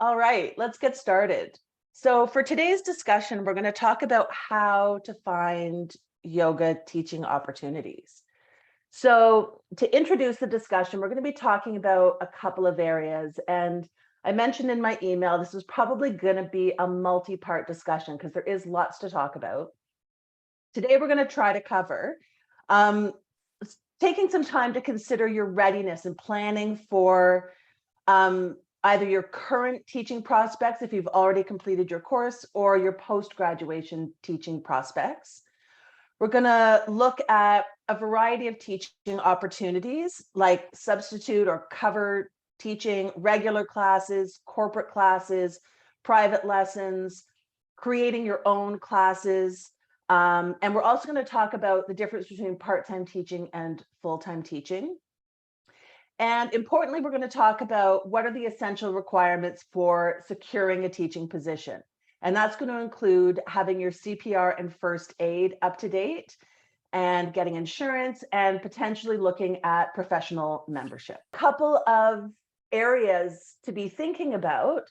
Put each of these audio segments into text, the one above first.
All right, let's get started. So for today's discussion, we're going to talk about how to find yoga teaching opportunities. So to introduce the discussion, we're going to be talking about a couple of areas. And I mentioned in my email, this is probably going to be a multi-part discussion because there is lots to talk about. Today, we're going to try to cover um, taking some time to consider your readiness and planning for either your current teaching prospects, if you've already completed your course, or your post-graduation teaching prospects. We're going to look at a variety of teaching opportunities like substitute or cover teaching, regular classes, corporate classes, private lessons, creating your own classes. And we're also going to talk about the difference between part-time teaching and full-time teaching. And importantly, we're going to talk about what are the essential requirements for securing a teaching position. And that's going to include having your CPR and first aid up to date and getting insurance and potentially looking at professional membership. A couple of areas to be thinking about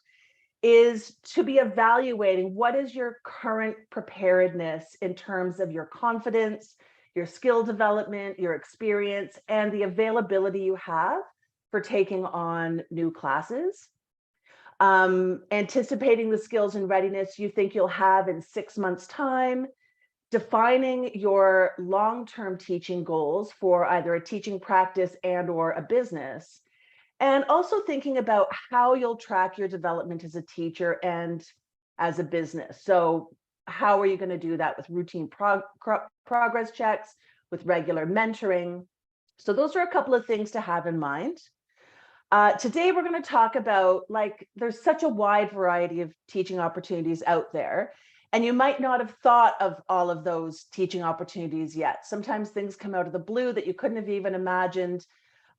is to be evaluating what is your current preparedness in terms of your confidence, your skill development, your experience, and the availability you have for taking on new classes. Anticipating the skills and readiness you think you'll have in 6 months' time, defining your long-term teaching goals for either a teaching practice and or a business, and also thinking about how you'll track your development as a teacher and as a business. So how are you going to do that with routine progress checks, with regular mentoring? So those are a couple of things to have in mind. Today, we're going to talk about, there's such a wide variety of teaching opportunities out there, and you might not have thought of all of those teaching opportunities yet. Sometimes things come out of the blue that you couldn't have even imagined.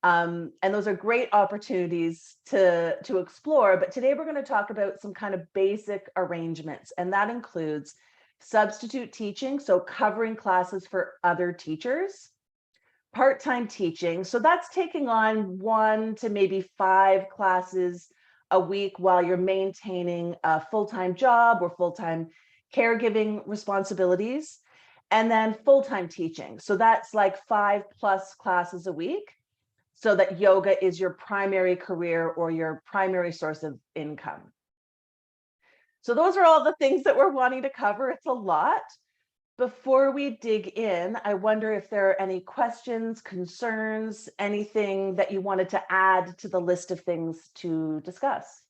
And those are great opportunities to explore. But today we're going to talk about some kind of basic arrangements, and that includes substitute teaching, so covering classes for other teachers, part-time teaching. So that's taking on 1 to maybe 5 classes a week while you're maintaining a full-time job or full-time caregiving responsibilities. And then full-time teaching. So that's like 5+ classes a week, so that yoga is your primary career or your primary source of income. So those are all the things that we're wanting to cover. It's a lot. Before we dig in, I wonder if there are any questions, concerns, anything that you wanted to add to the list of things to discuss.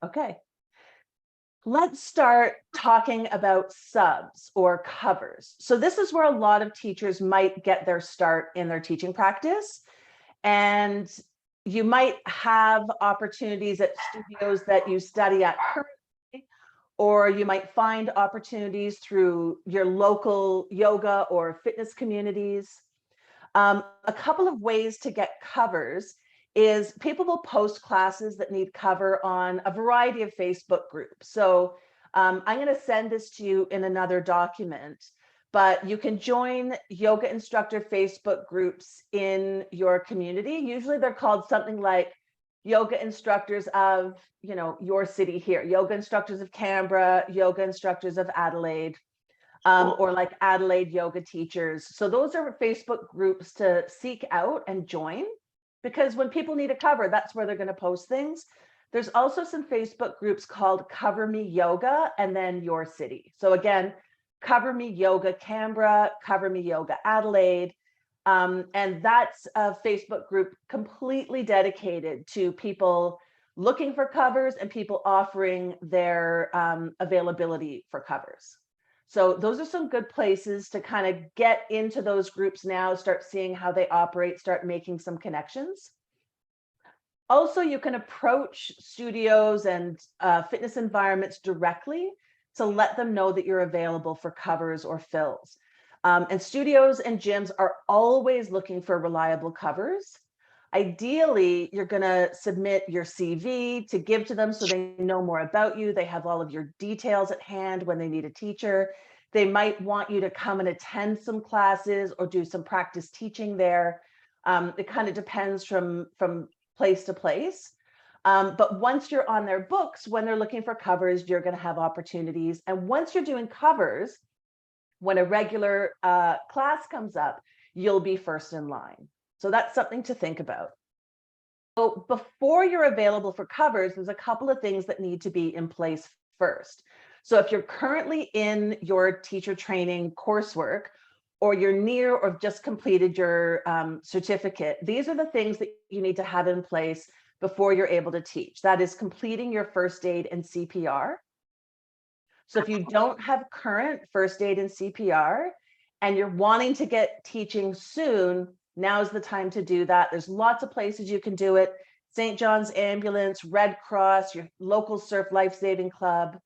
Okay. Let's start talking about subs or covers. So this is where a lot of teachers might get their start in their teaching practice. And you might have opportunities at studios that you study at currently, or you might find opportunities through your local yoga or fitness communities. A couple of ways to get covers is people will post classes that need cover on a variety of Facebook groups. So I'm going to send this to you in another document, but you can join yoga instructor Facebook groups in your community. Usually they're called something like yoga instructors of, your city here, yoga instructors of Canberra, yoga instructors of Adelaide. Or like Adelaide yoga teachers. So those are Facebook groups to seek out and join, because when people need a cover, that's where they're going to post things. There's also some Facebook groups called Cover Me Yoga and then Your City. So again, Cover Me Yoga Canberra, Cover Me Yoga Adelaide. And that's a Facebook group completely dedicated to people looking for covers and people offering their availability for covers. So those are some good places to kind of get into those groups now, start seeing how they operate, start making some connections. Also, you can approach studios and fitness environments directly to let them know that you're available for covers or fills. And studios and gyms are always looking for reliable covers. Ideally, you're going to submit your CV to give to them so they know more about you. They have all of your details at hand when they need a teacher. They might want you to come and attend some classes or do some practice teaching there. It kind of depends from place to place. But once you're on their books, when they're looking for covers, you're going to have opportunities. And once you're doing covers, when a regular class comes up, you'll be first in line. So that's something to think about. So before you're available for covers, there's a couple of things that need to be in place first. So if you're currently in your teacher training coursework, or you're near or just completed your certificate, these are the things that you need to have in place before you're able to teach. That is completing your first aid and CPR. So if you don't have current first aid and CPR and you're wanting to get teaching soon, now's the time to do that. There's lots of places you can do it. St. John's Ambulance, Red Cross, your local Surf Life Saving Club.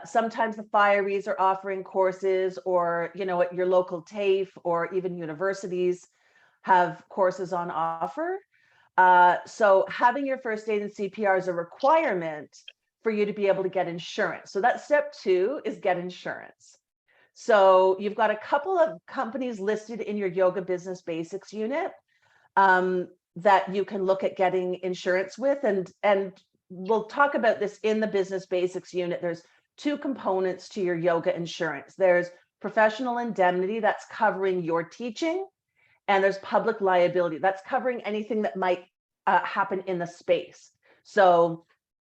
Sometimes the fireys are offering courses, or at your local TAFE or even universities have courses on offer. So having your first aid and CPR is a requirement for you to be able to get insurance. So that's step 2, is get insurance. So you've got a couple of companies listed in your Yoga Business Basics unit that you can look at getting insurance with. And we'll talk about this in the Business Basics unit. There's 2 components to your yoga insurance. There's professional indemnity, that's covering your teaching. And there's public liability, that's covering anything that might happen in the space. So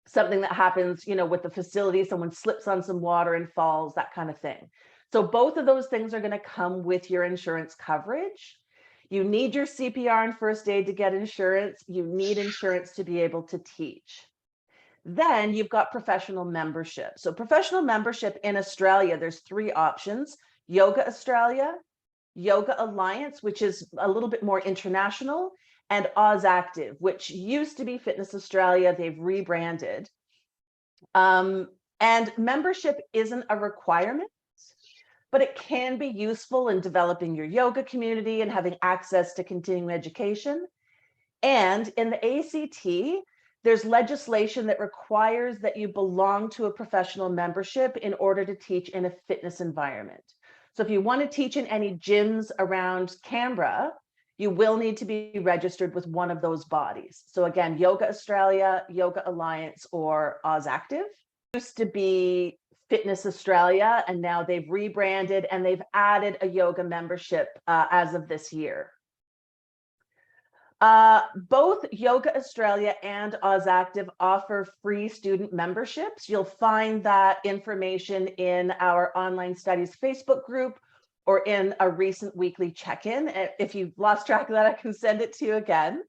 something that happens, with the facility, someone slips on some water and falls, that kind of thing. So both of those things are going to come with your insurance coverage. You need your CPR and first aid to get insurance. You need insurance to be able to teach. Then you've got professional membership. So professional membership in Australia, there's 3 options: Yoga Australia, Yoga Alliance, which is a little bit more international, and AusActive, which used to be Fitness Australia. They've rebranded. And membership isn't a requirement, but it can be useful in developing your yoga community and having access to continuing education. And in the ACT, there's legislation that requires that you belong to a professional membership in order to teach in a fitness environment. So if you want to teach in any gyms around Canberra, you will need to be registered with one of those bodies. So again, Yoga Australia, Yoga Alliance, or AusActive. It used to be Fitness Australia, and now they've rebranded and they've added a yoga membership as of this year. Both Yoga Australia and AusActive offer free student memberships. You'll find that information in our online studies Facebook group or in a recent weekly check-in. If you've lost track of that, I can send it to you again.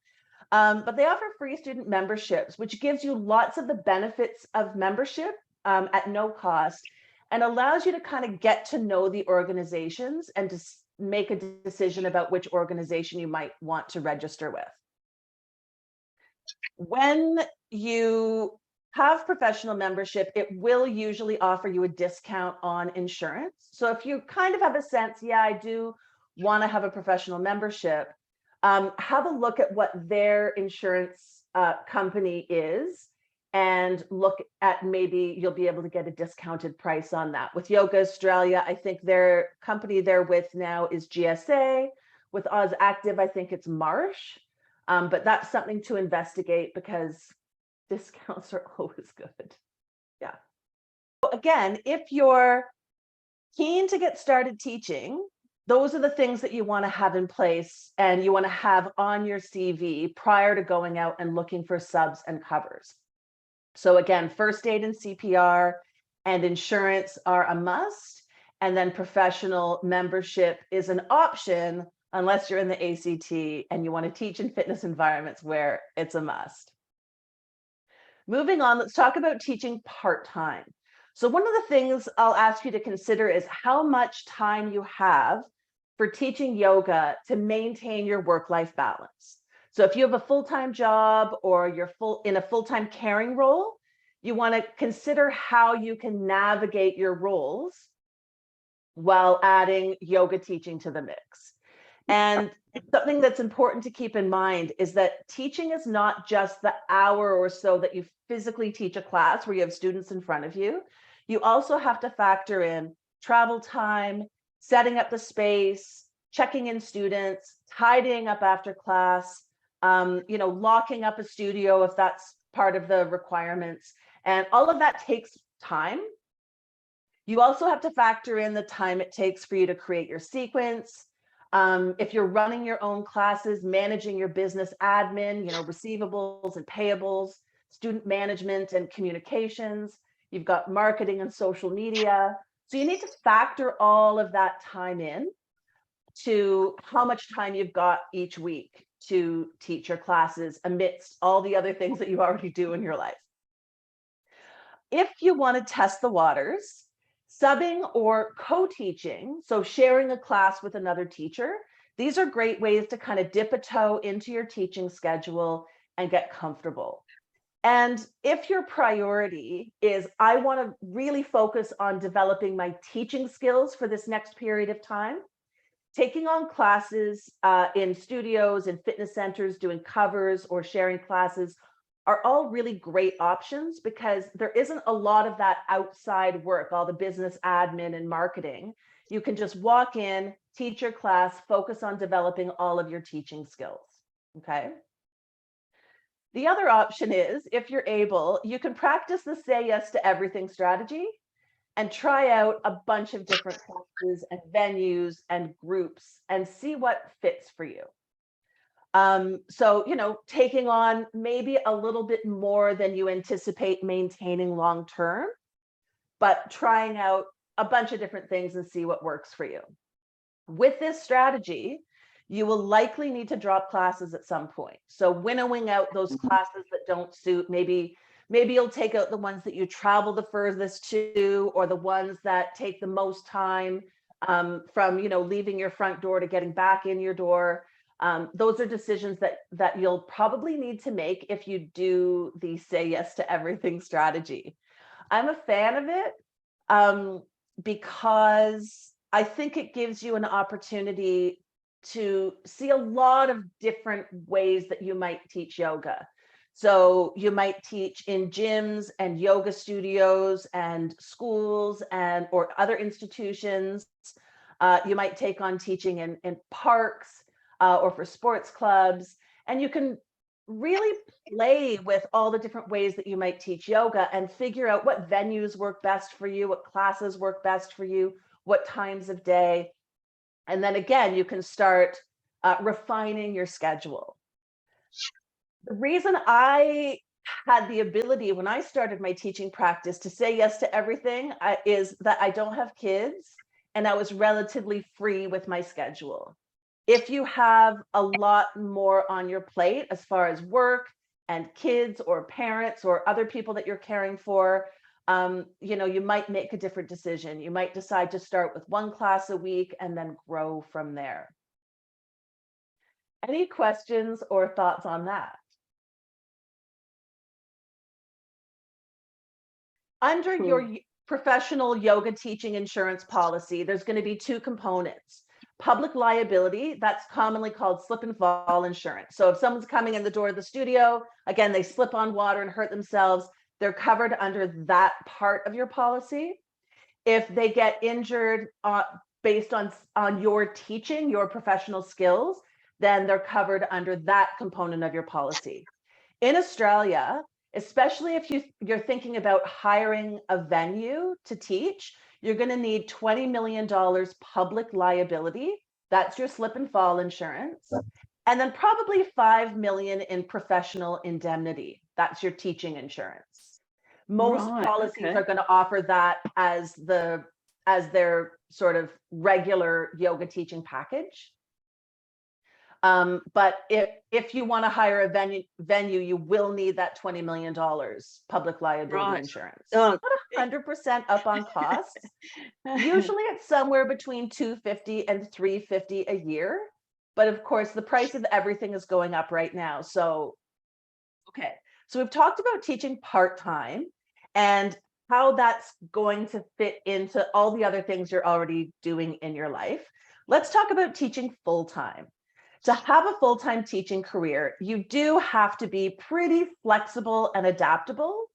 But they offer free student memberships, which gives you lots of the benefits of membership at no cost, and allows you to kind of get to know the organizations and to make a decision about which organization you might want to register with. When you have professional membership, it will usually offer you a discount on insurance. So if you kind of have a sense, yeah, I do want to have a professional membership, have a look at what their insurance company is, and look at maybe you'll be able to get a discounted price on that. With Yoga Australia, I think their company they're with now is GSA. With AusActive, I think it's Marsh. But that's something to investigate because discounts are always good. Yeah. So again, if you're keen to get started teaching, those are the things that you want to have in place and you want to have on your CV prior to going out and looking for subs and covers. So again, first aid and CPR and insurance are a must. And then professional membership is an option unless you're in the ACT and you want to teach in fitness environments where it's a must. Moving on, let's talk about teaching part-time. So one of the things I'll ask you to consider is how much time you have for teaching yoga to maintain your work-life balance. So if you have a full-time job or you're in a full-time caring role, you want to consider how you can navigate your roles while adding yoga teaching to the mix. And something that's important to keep in mind is that teaching is not just the hour or so that you physically teach a class where you have students in front of you. You also have to factor in travel time, setting up the space, checking in students, tidying up after class, locking up a studio if that's part of the requirements. And all of that takes time. You also have to factor in the time it takes for you to create your sequence. If you're running your own classes, managing your business admin, receivables and payables, student management and communications, you've got marketing and social media. So you need to factor all of that time in to how much time you've got each week to teach your classes amidst all the other things that you already do in your life. If you want to test the waters, subbing or co-teaching, so sharing a class with another teacher, these are great ways to kind of dip a toe into your teaching schedule and get comfortable. And if your priority is, I want to really focus on developing my teaching skills for this next period of time, taking on classes in studios and fitness centers, doing covers or sharing classes are all really great options because there isn't a lot of that outside work, all the business admin and marketing. You can just walk in, teach your class, focus on developing all of your teaching skills, okay? The other option is, if you're able, you can practice the say yes to everything strategy and try out a bunch of different classes and venues and groups and see what fits for you. So, taking on maybe a little bit more than you anticipate maintaining long term, but trying out a bunch of different things and see what works for you. With this strategy, you will likely need to drop classes at some point. So winnowing out those classes that don't suit, maybe you'll take out the ones that you travel the furthest to, or the ones that take the most time from leaving your front door to getting back in your door. Those are decisions that you'll probably need to make if you do the say yes to everything strategy. I'm a fan of it because I think it gives you an opportunity to see a lot of different ways that you might teach yoga. So you might teach in gyms and yoga studios and schools or other institutions. You might take on teaching in parks or for sports clubs, and you can really play with all the different ways that you might teach yoga and figure out what venues work best for you, what classes work best for you, what times of day. And then again, you can start refining your schedule. The reason I had the ability when I started my teaching practice to say yes to everything is that I don't have kids and I was relatively free with my schedule. If you have a lot more on your plate as far as work and kids or parents or other people that you're caring for, you might make a different decision. You might decide to start with one class a week and then grow from there. Any questions or thoughts on that? Under your professional yoga teaching insurance policy, there's going to be two components. Public liability, that's commonly called slip and fall insurance. So if someone's coming in the door of the studio, again, they slip on water and hurt themselves, they're covered under that part of your policy. If they get injured based on your teaching, your professional skills, then they're covered under that component of your policy. In Australia, especially if you're thinking about hiring a venue to teach, you're going to need $20 million public liability. That's your slip and fall insurance. And then probably $5 million in professional indemnity. That's your teaching insurance. Most policies are going to offer that as their sort of regular yoga teaching package. But if you want to hire a venue, you will need that $20 million public liability insurance. Not 100% up on costs. Usually it's somewhere between $250 and $350 a year. But of course, the price of everything is going up right now. So we've talked about teaching part-time and how that's going to fit into all the other things you're already doing in your life. Let's talk about teaching full-time. To have a full-time teaching career, you do have to be pretty flexible and adaptable.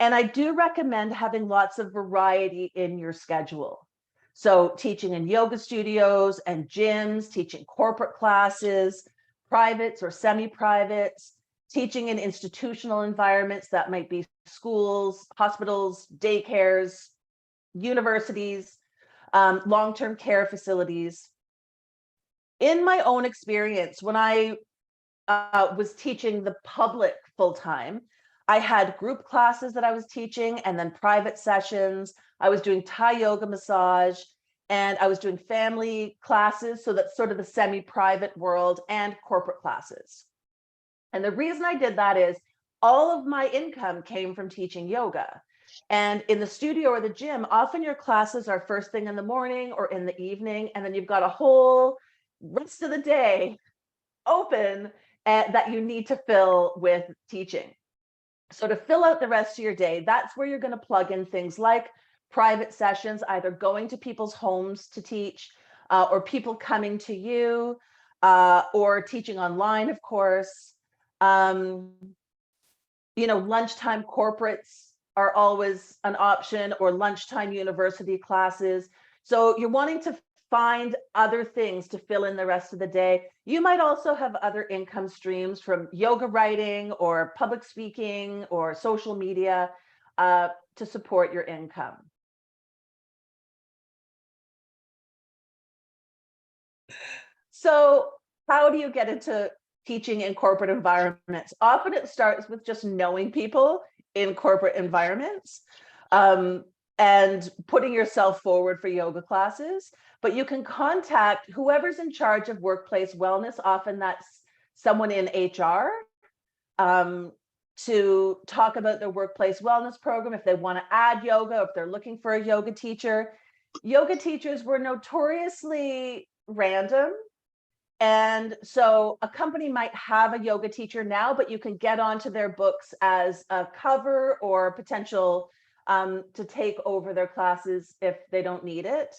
And I do recommend having lots of variety in your schedule. So teaching in yoga studios and gyms, teaching corporate classes, privates or semi-privates, teaching in institutional environments that might be schools, hospitals, daycares, universities, long-term care facilities. In my own experience, when I was teaching the public full-time, I had group classes that I was teaching and then private sessions. I was doing Thai yoga massage and I was doing family classes. So that's sort of the semi-private world and corporate classes. And the reason I did that is all of my income came from teaching yoga. And in the studio or the gym, often your classes are first thing in the morning or in the evening, and then you've got a whole rest of the day open that you need to fill with teaching. So to fill out the rest of your day, that's where you're going to plug in things like private sessions, either going to people's homes to teach or people coming to you or teaching online, of course. Lunchtime corporates are always an option, or lunchtime university classes. So you're wanting to find other things to fill in the rest of the day. You might also have other income streams from yoga writing or public speaking or social media to support your income. So how do you get into teaching in corporate environments? Often it starts with just knowing people in corporate environments and putting yourself forward for yoga classes. But you can contact whoever's in charge of workplace wellness. Often that's someone in HR to talk about their workplace wellness program. If they want to add yoga, if they're looking for a yoga teacher. Yoga teachers were notoriously random. And so a company might have a yoga teacher now, but you can get onto their books as a cover or potential to take over their classes if they don't need it.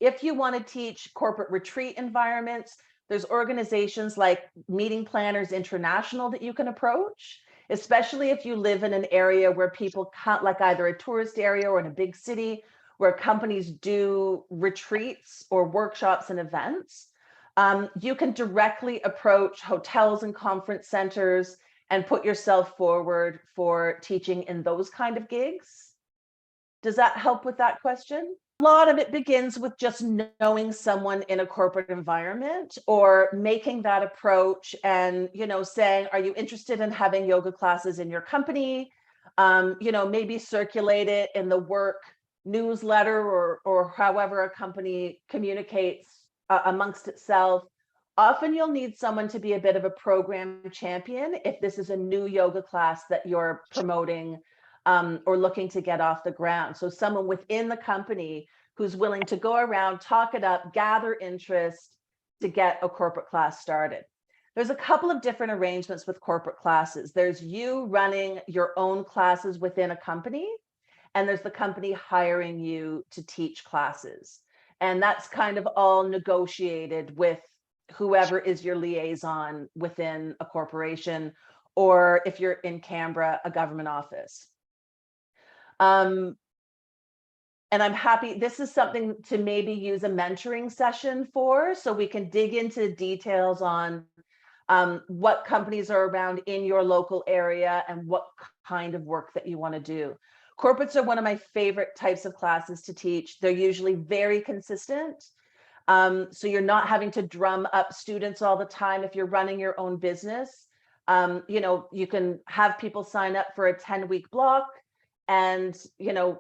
If you want to teach corporate retreat environments, there's organizations like Meeting Planners International that you can approach, especially if you live in an area where people can't, like either a tourist area or in a big city where companies do retreats or workshops and events. You can directly approach hotels and conference centers and put yourself forward for teaching in those kind of gigs. Does that help with that question? A lot of it begins with just knowing someone in a corporate environment or making that approach and, saying, are you interested in having yoga classes in your company? Maybe circulate it in the work newsletter or however a company communicates amongst itself. Often you'll need someone to be a bit of a program champion if this is a new yoga class that you're promoting or looking to get off the ground. So someone within the company who's willing to go around, talk it up, gather interest to get a corporate class started. There's a couple of different arrangements with corporate classes. There's you running your own classes within a company, and there's the company hiring you to teach classes. And that's kind of all negotiated with whoever is your liaison within a corporation, or if you're in Canberra, a government office. And I'm happy, this is something to maybe use a mentoring session for, so we can dig into details on what companies are around in your local area and what kind of work that you want to do. Corporates are one of my favorite types of classes to teach. They're usually very consistent. So you're not having to drum up students all the time. If you're running your own business, you can have people sign up for a 10-week block and,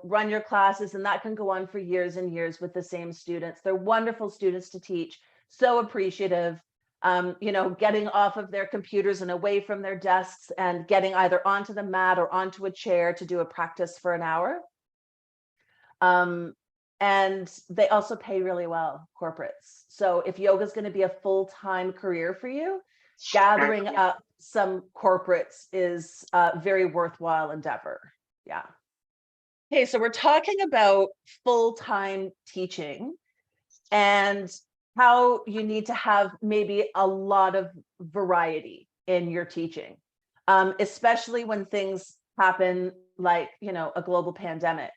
run your classes, and that can go on for years and years with the same students. They're wonderful students to teach, so appreciative. Getting off of their computers and away from their desks and getting either onto the mat or onto a chair to do a practice for an hour. And they also pay really well, corporates. So if yoga is going to be a full-time career for you, gathering up some corporates is a very worthwhile endeavor. Yeah. Okay, so we're talking about full-time teaching. And how you need to have maybe a lot of variety in your teaching, especially when things happen like, a global pandemic.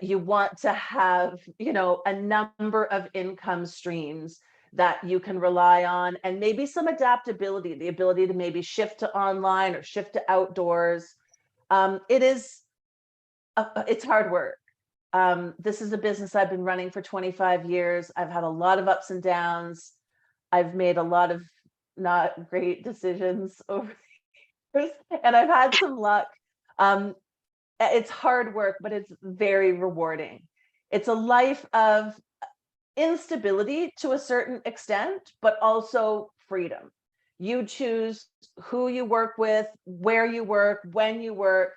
You want to have, a number of income streams that you can rely on, and maybe some adaptability, the ability to maybe shift to online or shift to outdoors. It's hard work. This is a business I've been running for 25 years. I've had a lot of ups and downs. I've made a lot of not great decisions over the years, and I've had some luck. It's hard work, but it's very rewarding. It's a life of instability to a certain extent, but also freedom. You choose who you work with, where you work, when you work,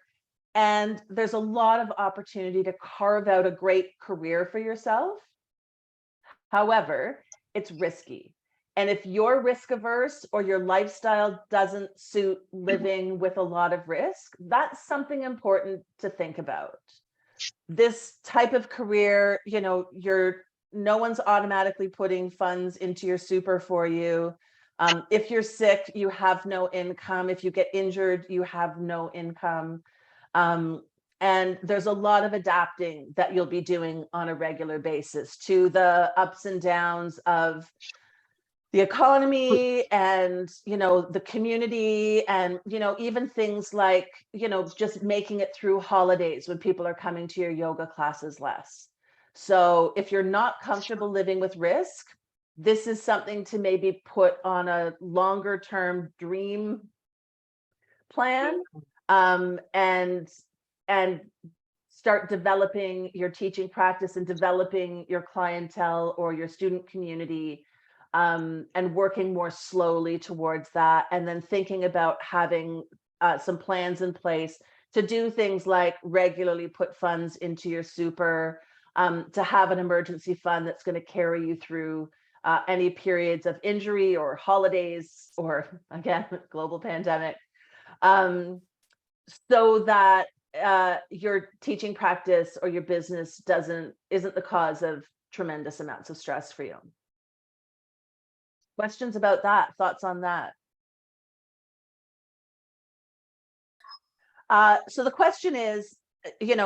and there's a lot of opportunity to carve out a great career for yourself. However, it's risky. And if you're risk averse or your lifestyle doesn't suit living with a lot of risk, that's something important to think about. This type of career, no one's automatically putting funds into your super for you. If you're sick, you have no income. If you get injured, you have no income. And there's a lot of adapting that you'll be doing on a regular basis to the ups and downs of the economy and, the community, and, even things like, just making it through holidays when people are coming to your yoga classes less. So if you're not comfortable living with risk, this is something to maybe put on a longer term dream plan, and start developing your teaching practice and developing your clientele or your student community, and working more slowly towards that, and then thinking about having some plans in place to do things like regularly put funds into your super, to have an emergency fund that's going to carry you through any periods of injury or holidays or, again, global pandemic, so that your teaching practice or your business isn't the cause of tremendous amounts of stress for you. Questions about that? Thoughts on that? So the question is, you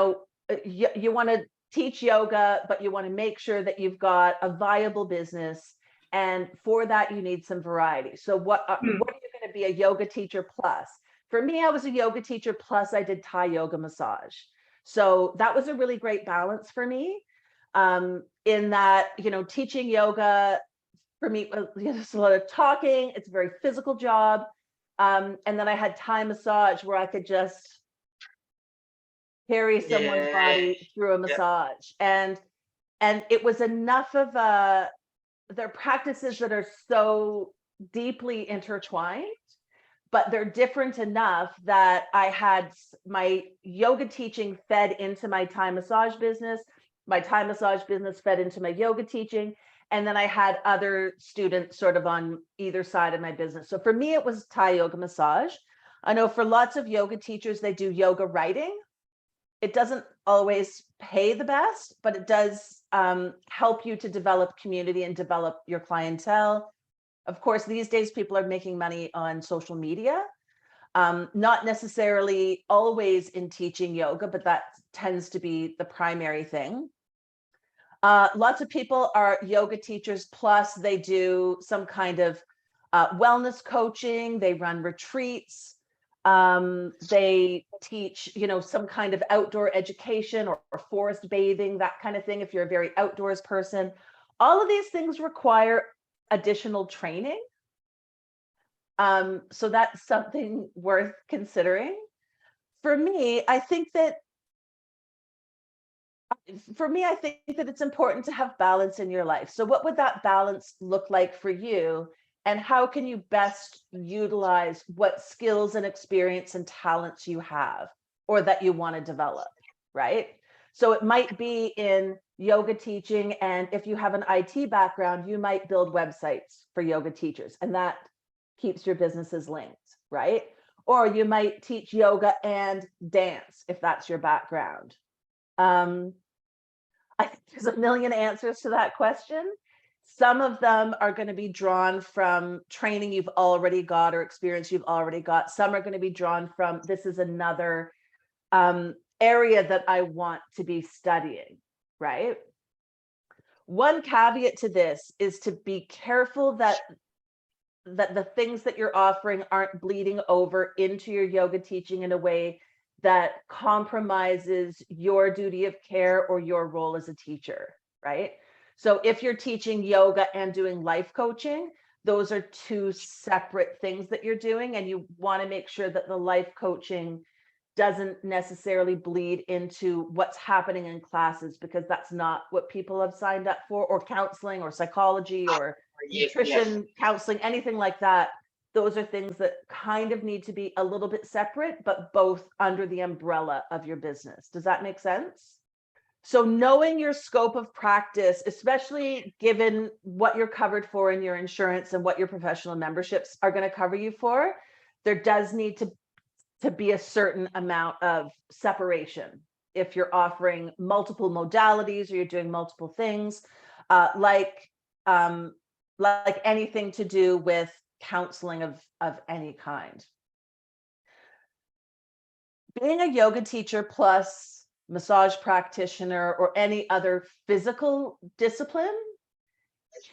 want to teach yoga, but you want to make sure that you've got a viable business. And for that, you need some variety. So what are you going to be, a yoga teacher plus? For me, I was a yoga teacher plus I did Thai yoga massage. So that was a really great balance for me, in that, teaching yoga for me, it's a lot of talking. It's a very physical job. And then I had Thai massage where I could just carry someone's body through a massage. And it was enough of their practices that are so deeply intertwined, but they're different enough that I had my yoga teaching fed into my Thai massage business. My Thai massage business fed into my yoga teaching. And then I had other students sort of on either side of my business. So for me, it was Thai yoga massage. I know for lots of yoga teachers, they do yoga writing. It doesn't always pay the best, but it does help you to develop community and develop your clientele. Of course, these days, people are making money on social media, not necessarily always in teaching yoga, but that tends to be the primary thing. Lots of people are yoga teachers, plus they do some kind of wellness coaching. They run retreats. They teach, some kind of outdoor education or forest bathing, that kind of thing, if you're a very outdoors person. All of these things require additional training. So that's something worth considering. For me, I think that it's important to have balance in your life. So what would that balance look like for you? And how can you best utilize what skills and experience and talents you have or that you want to develop, right? So it might be in yoga teaching. And if you have an IT background, you might build websites for yoga teachers, and that keeps your businesses linked, right? Or you might teach yoga and dance if that's your background. I think there's a million answers to that question. Some of them are going to be drawn from training you've already got or experience you've already got. Some are going to be drawn from, this is another area that I want to be studying, right? One caveat to this is to be careful that the things that you're offering aren't bleeding over into your yoga teaching in a way that compromises your duty of care or your role as a teacher, right? So if you're teaching yoga and doing life coaching, those are two separate things that you're doing, and you want to make sure that the life coaching doesn't necessarily bleed into what's happening in classes, because that's not what people have signed up for, or counseling or psychology or nutrition counseling, anything like that. Those are things that kind of need to be a little bit separate, but both under the umbrella of your business. Does that make sense? So knowing your scope of practice, especially given what you're covered for in your insurance and what your professional memberships are going to cover you for, there does need to be a certain amount of separation. If you're offering multiple modalities or you're doing multiple things, like anything to do with counseling of any kind. Being a yoga teacher plus massage practitioner or any other physical discipline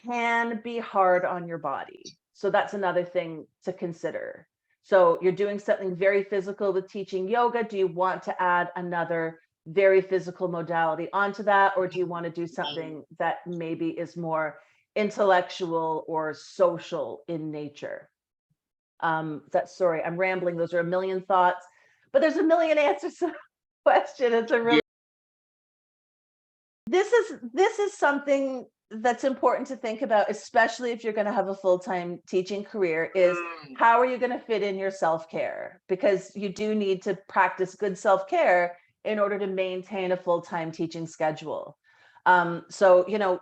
can be hard on your body. So that's another thing to consider. So you're doing something very physical with teaching yoga. Do you want to add another very physical modality onto that? Or do you want to do something that maybe is more intellectual or social in nature? Sorry, I'm rambling. Those are a million thoughts, but there's a million answers to the question. It's a really, this is something that's important to think about, especially if you're going to have a full-time teaching career, is how are you going to fit in your self-care? Because you do need to practice good self-care in order to maintain a full-time teaching schedule. So, you know,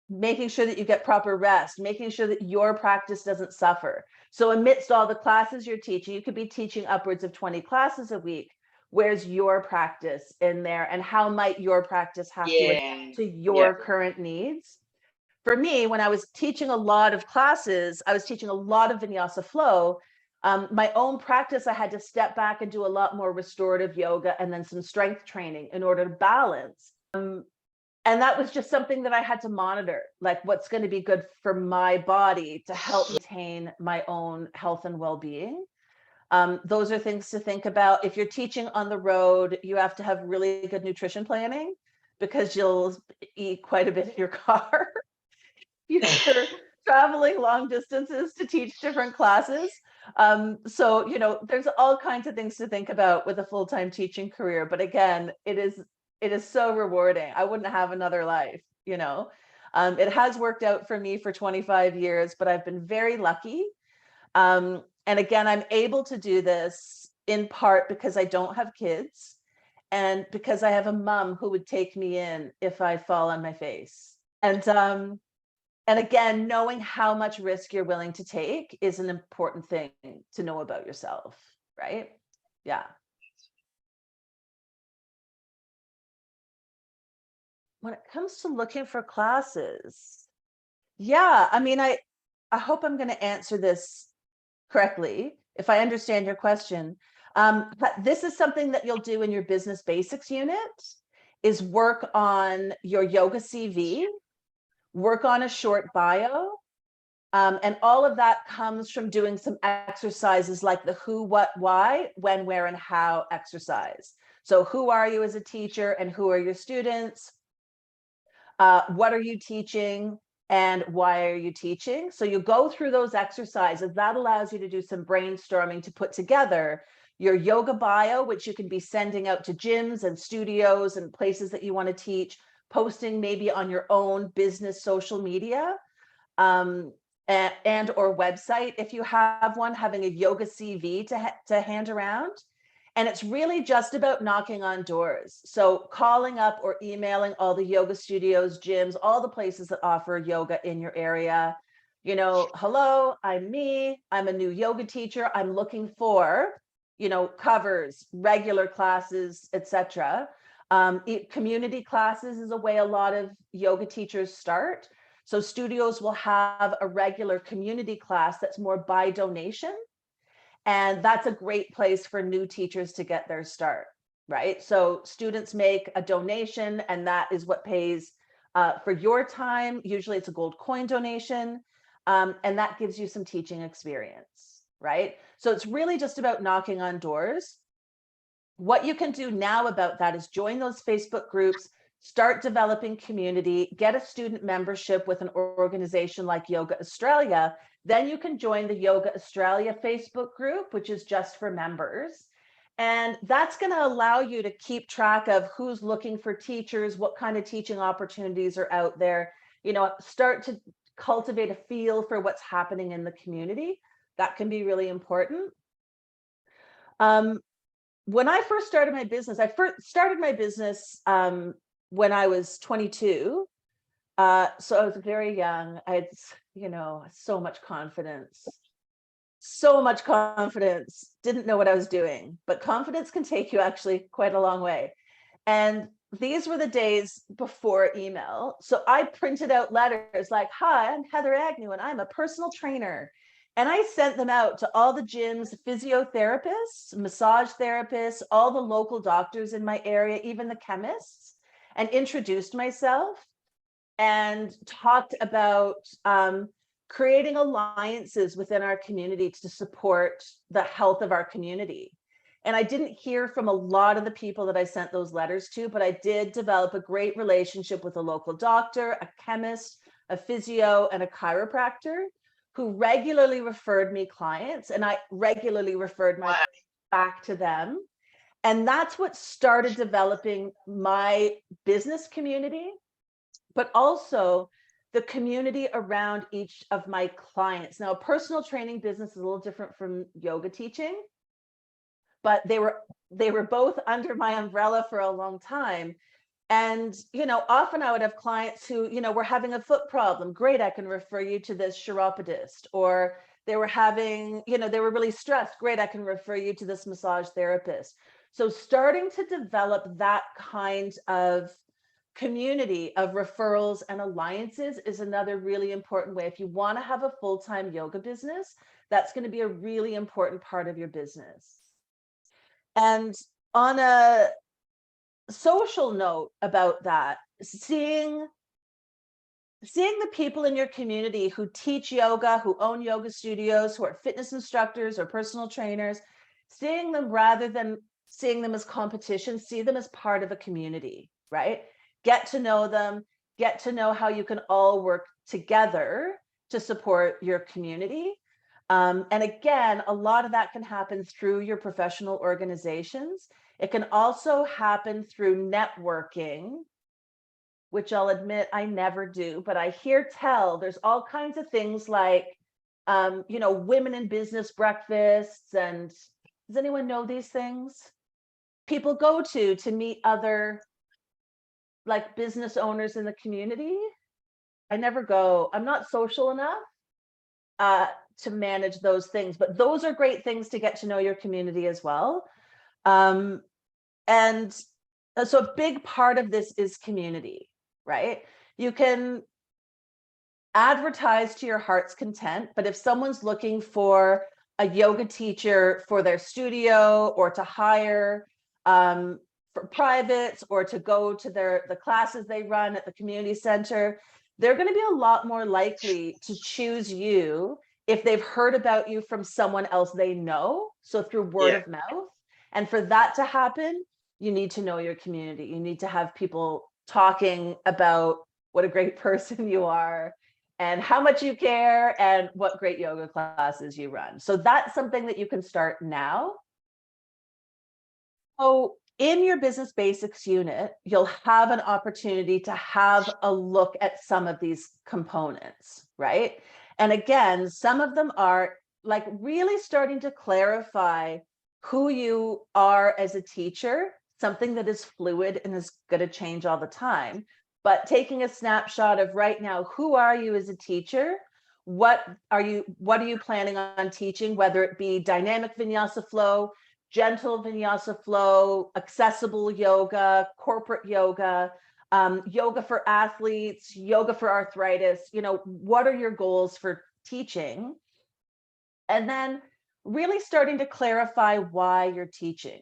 making sure that you get proper rest, making sure that your practice doesn't suffer. So amidst all the classes you're teaching, you could be teaching upwards of 20 classes a week. Where's your practice in there, and how might your practice have to adapt to your current needs? For me, when I was teaching a lot of classes, I was teaching a lot of Vinyasa flow. My own practice, I had to step back and do a lot more restorative yoga and then some strength training in order to balance. And that was just something that I had to monitor, like what's going to be good for my body to help maintain my own health and well-being. Those are things to think about. If you're teaching on the road, you have to have really good nutrition planning, because you'll eat quite a bit in your car. You're traveling long distances to teach different classes. So, you know, there's all kinds of things to think about with a full-time teaching career. But again, it is so rewarding. I wouldn't have another life, you know. It has worked out for me for 25 years, but I've been very lucky. And again, I'm able to do this in part because I don't have kids, and because I have a mom who would take me in if I fall on my face. And again, knowing how much risk you're willing to take is an important thing to know about yourself, right? Yeah. When it comes to looking for classes, yeah, I mean, I hope I'm going to answer this correctly, if I understand your question. But this is something that you'll do in your business basics unit, is work on your yoga CV, work on a short bio. And all of that comes from doing some exercises like the who, what, why, when, where, and how exercise. So who are you as a teacher, and who are your students? What are you teaching? And why are you teaching? So you go through those exercises. That allows you to do some brainstorming to put together your yoga bio, which you can be sending out to gyms and studios and places that you want to teach, posting maybe on your own business social media, and or website if you have one, having a yoga CV to hand around. And it's really just about knocking on doors. So calling up or emailing all the yoga studios, gyms, all the places that offer yoga in your area. You know, hello, I'm me. I'm a new yoga teacher. I'm looking for, you know, covers, regular classes, etc. Community classes is a way a lot of yoga teachers start. So studios will have a regular community class that's more by donation. And that's a great place for new teachers to get their start, right? So students make a donation, and that is what pays for your time. Usually it's a gold coin donation, and that gives you some teaching experience, right? So it's really just about knocking on doors. What you can do now about that is join those Facebook groups, start developing community, get a student membership with an organization like Yoga Australia. Then you can join the Yoga Australia Facebook group, which is just for members. And that's going to allow you to keep track of who's looking for teachers, what kind of teaching opportunities are out there, start to cultivate a feel for what's happening in the community. That can be really important. When I first started my business, when I was 22. So I was very young. I had, so much confidence, didn't know what I was doing, but confidence can take you actually quite a long way. And these were the days before email. So I printed out letters like, "Hi, I'm Heather Agnew and I'm a personal trainer." And I sent them out to all the gyms, physiotherapists, massage therapists, all the local doctors in my area, even the chemists, and introduced myself and talked about creating alliances within our community to support the health of our community. And I didn't hear from a lot of the people that I sent those letters to, but I did develop a great relationship with a local doctor, a chemist, a physio, and a chiropractor who regularly referred me clients, and I regularly referred my back to them. And that's what started developing my business community, but also the community around each of my clients. Now, a personal training business is a little different from yoga teaching, but they were both under my umbrella for a long time. And, often I would have clients who, were having a foot problem. Great, I can refer you to this chiropodist. Or they were having, they were really stressed. Great, I can refer you to this massage therapist. So starting to develop that kind of community of referrals and alliances is another really important way. If you want to have a full-time yoga business, that's going to be a really important part of your business. And on a social note about that, seeing the people in your community who teach yoga, who own yoga studios, who are fitness instructors or personal trainers, seeing them rather than seeing them as competition, see them as part of a community, right? Get to know them, get to know how you can all work together to support your community. And again, a lot of that can happen through your professional organizations. It can also happen through networking, which I'll admit I never do, but I hear tell there's all kinds of things like, women in business breakfasts. And does anyone know these things? People go to meet other like business owners in the community. I never go. I'm not social enough to manage those things, but those are great things to get to know your community as well. And so a big part of this is community, right? You can advertise to your heart's content, but if someone's looking for a yoga teacher for their studio, or to hire for privates, or to go to the classes they run at the community center, they're going to be a lot more likely to choose you if they've heard about you from someone else they know, so through word of mouth. And for that to happen, you need to know your community. You need to have people talking about what a great person you are and how much you care and what great yoga classes you run. So that's something that you can start now. So in your business basics unit, you'll have an opportunity to have a look at some of these components, right? And again, some of them are like really starting to clarify who you are as a teacher, something that is fluid and is going to change all the time. But taking a snapshot of right now, who are you as a teacher? What are you planning on teaching, whether it be dynamic vinyasa flow, gentle vinyasa flow, accessible yoga, corporate yoga, yoga for athletes, yoga for arthritis. What are your goals for teaching? And then really starting to clarify why you're teaching,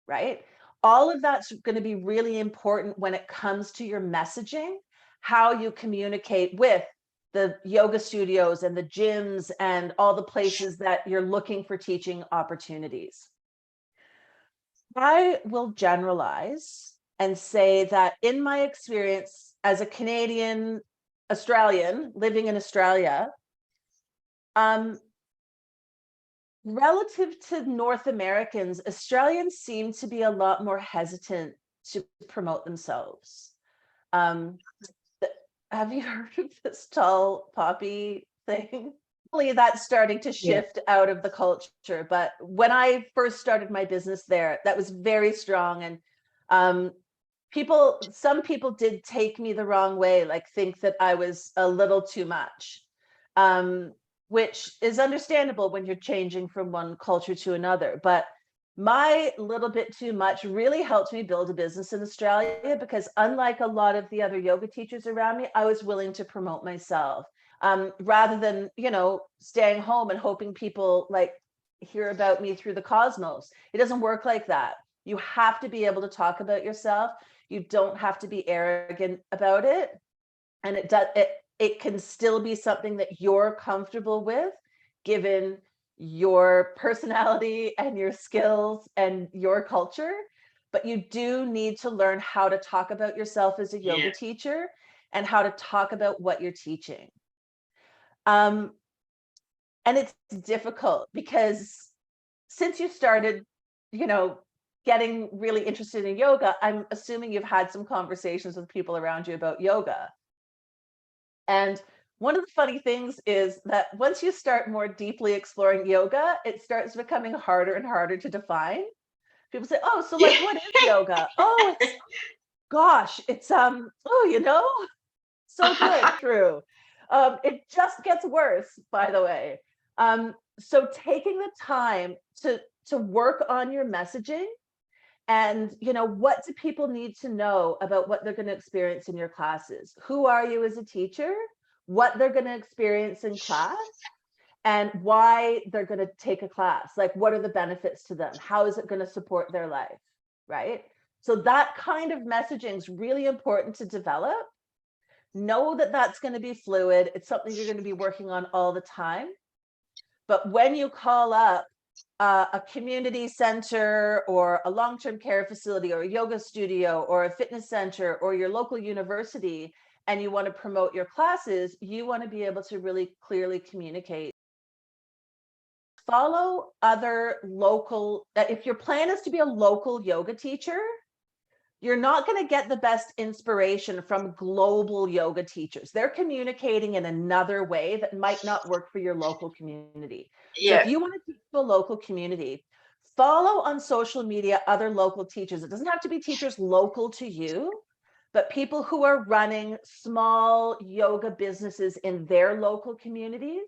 right? All of that's going to be really important when it comes to your messaging, how you communicate with the yoga studios and the gyms and all the places that you're looking for teaching opportunities. I will generalize and say that in my experience as a Canadian Australian living in Australia, relative to North Americans, Australians seem to be a lot more hesitant to promote themselves. Have you heard of this tall poppy thing? That's starting to shift out of the culture. But when I first started my business there, that was very strong. And some people did take me the wrong way, like think that I was a little too much, which is understandable when you're changing from one culture to another. But my little bit too much really helped me build a business in Australia, because unlike a lot of the other yoga teachers around me, I was willing to promote myself, rather than, staying home and hoping people like hear about me through the cosmos. It doesn't work like that. You have to be able to talk about yourself. You don't have to be arrogant about it. And it can still be something that you're comfortable with, given your personality and your skills and your culture. But you do need to learn how to talk about yourself as a yoga teacher and how to talk about what you're teaching. And it's difficult because since you started, getting really interested in yoga, I'm assuming you've had some conversations with people around you about yoga. And one of the funny things is that once you start more deeply exploring yoga, it starts becoming harder and harder to define. People say, "Oh, so like, what is yoga?" "Oh, it's so good." True. It just gets worse, by the way. So taking the time to work on your messaging, and what do people need to know about what they're going to experience in your classes? Who are you as a teacher? What they're going to experience in class, and why they're going to take a class. Like, what are the benefits to them? How is it going to support their life, right? So that kind of messaging is really important to develop. Know that that's going to be fluid. It's something you're going to be working on all the time. But when you call up a community center or a long-term care facility or a yoga studio or a fitness center or your local university, and you want to promote your classes, you want to be able to really clearly communicate. Follow other local, if your plan is to be a local yoga teacher, you're not going to get the best inspiration from global yoga teachers. They're communicating in another way that might not work for your local community. So if you want to teach a local community, follow on social media other local teachers. It doesn't have to be teachers local to you, but people who are running small yoga businesses in their local communities,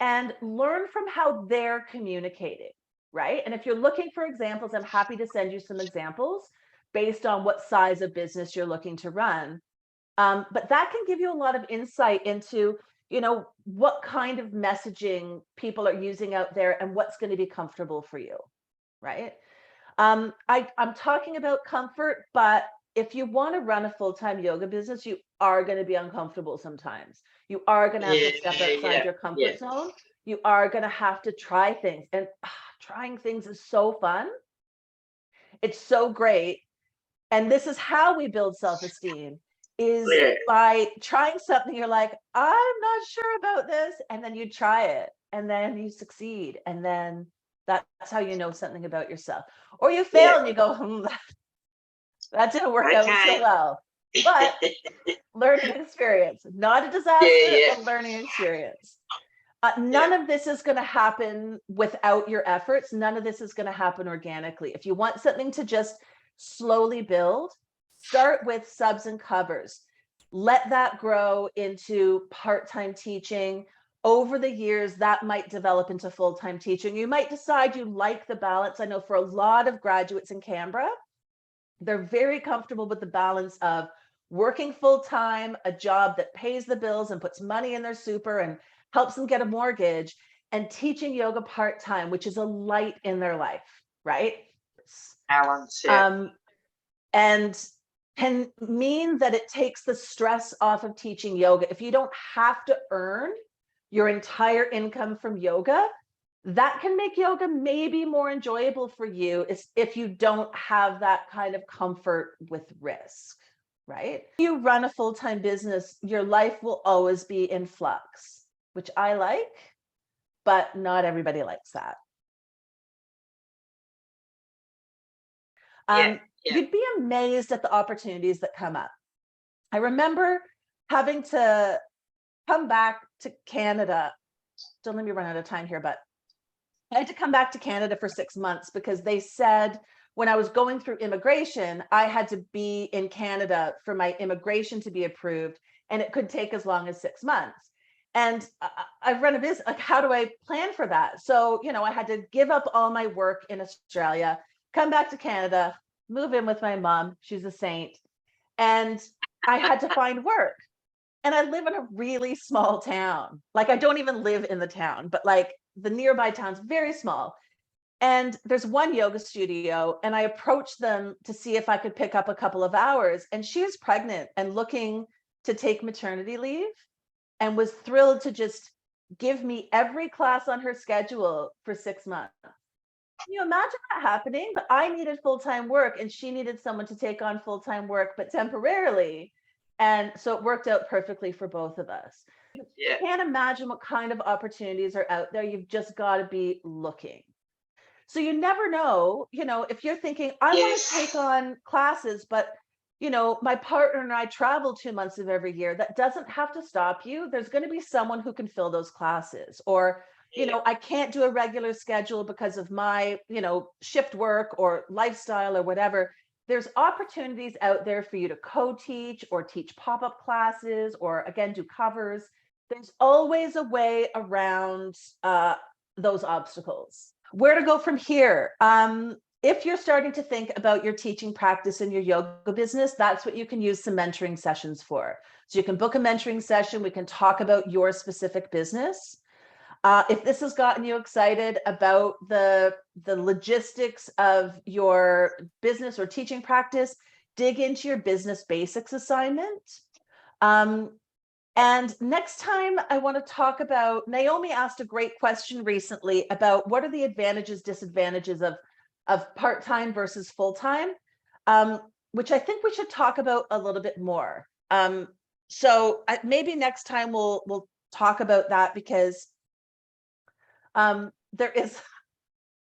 and learn from how they're communicating, right? And if you're looking for examples, I'm happy to send you some examples based on what size of business you're looking to run. But that can give you a lot of insight into, what kind of messaging people are using out there and what's going to be comfortable for you, right? I'm talking about comfort, but if you want to run a full-time yoga business, you are going to be uncomfortable sometimes. You are going to have to step outside your comfort zone. You are going to have to try things, and trying things is so fun. It's so great. And this is how we build self-esteem, is by trying something. You're like, I'm not sure about this. And then you try it and then you succeed. And then that's how you know something about yourself. Or you fail and you go, that didn't work out so well. But learning experience, not a disaster, but learning experience. None of this is going to happen without your efforts. None of this is going to happen organically. If you want something to just slowly build, start with subs and covers. Let that grow into part-time teaching. over the years, that might develop into full-time teaching. You might decide you like the balance. I know for a lot of graduates in Canberra, they're very comfortable with the balance of working full-time, a job that pays the bills and puts money in their super and helps them get a mortgage, and teaching yoga part-time, which is a light in their life, right? Balance, yeah. And can mean that it takes the stress off of teaching yoga. If you don't have to earn your entire income from yoga, that can make yoga maybe more enjoyable for you if you don't have that kind of comfort with risk, right? If you run a full-time business, your life will always be in flux, which I like, but not everybody likes that. You'd be amazed at the opportunities that come up. I remember having to come back to Canada. Don't let me run out of time here, but I had to come back to Canada for 6 months because they said when I was going through immigration, I had to be in Canada for my immigration to be approved, and it could take as long as 6 months. And I've run a business, like, how do I plan for that? So, I had to give up all my work in Australia, come back to Canada, move in with my mom. She's a saint. And I had to find work. And I live in a really small town. Like, I don't even live in the town, but like the nearby town's very small. And there's one yoga studio, and I approached them to see if I could pick up a couple of hours. And she was pregnant and looking to take maternity leave and was thrilled to just give me every class on her schedule for 6 months. Can you imagine that happening? But I needed full-time work and she needed someone to take on full-time work, but temporarily. And so it worked out perfectly for both of us. Yeah. You can't imagine what kind of opportunities are out there. You've just got to be looking. So you never know, if you're thinking, I want to take on classes, but my partner and I travel 2 months of every year. That doesn't have to stop you. There's going to be someone who can fill those classes. Or I can't do a regular schedule because of my, shift work or lifestyle or whatever. There's opportunities out there for you to co-teach or teach pop-up classes or, again, do covers. There's always a way around those obstacles. Where to go from here? If you're starting to think about your teaching practice in your yoga business, that's what you can use some mentoring sessions for. So you can book a mentoring session. We can talk about your specific business. If this has gotten you excited about the logistics of your business or teaching practice, dig into your business basics assignment. And next time I want to talk about, Naomi asked a great question recently about what are the advantages, disadvantages of part-time versus full-time, which I think we should talk about a little bit more. So maybe next time we'll talk about that, because there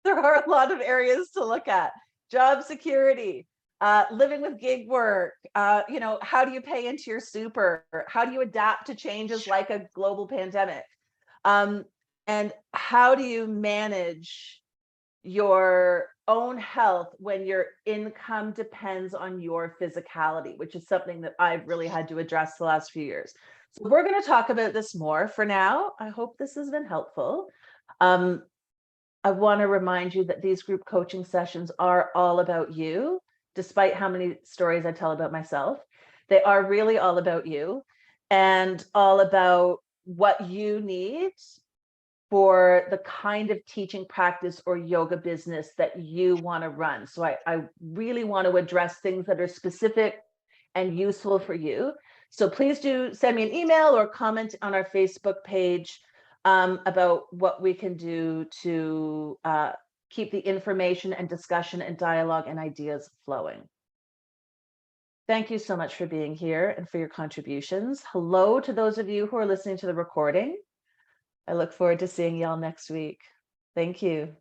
are a lot of areas to look at. Job security, living with gig work, how do you pay into your super? How do you adapt to changes like a global pandemic? And how do you manage your own health when your income depends on your physicality, which is something that I've really had to address the last few years. So we're going to talk about this more. For now, I hope this has been helpful. I want to remind you that these group coaching sessions are all about you, despite how many stories I tell about myself. They are really all about you and all about what you need for the kind of teaching practice or yoga business that you want to run. So I really want to address things that are specific and useful for you. So please do send me an email or comment on our Facebook page about what we can do to keep the information and discussion and dialogue and ideas flowing. Thank you so much for being here and for your contributions. Hello to those of you who are listening to the recording. I look forward to seeing y'all next week. Thank you.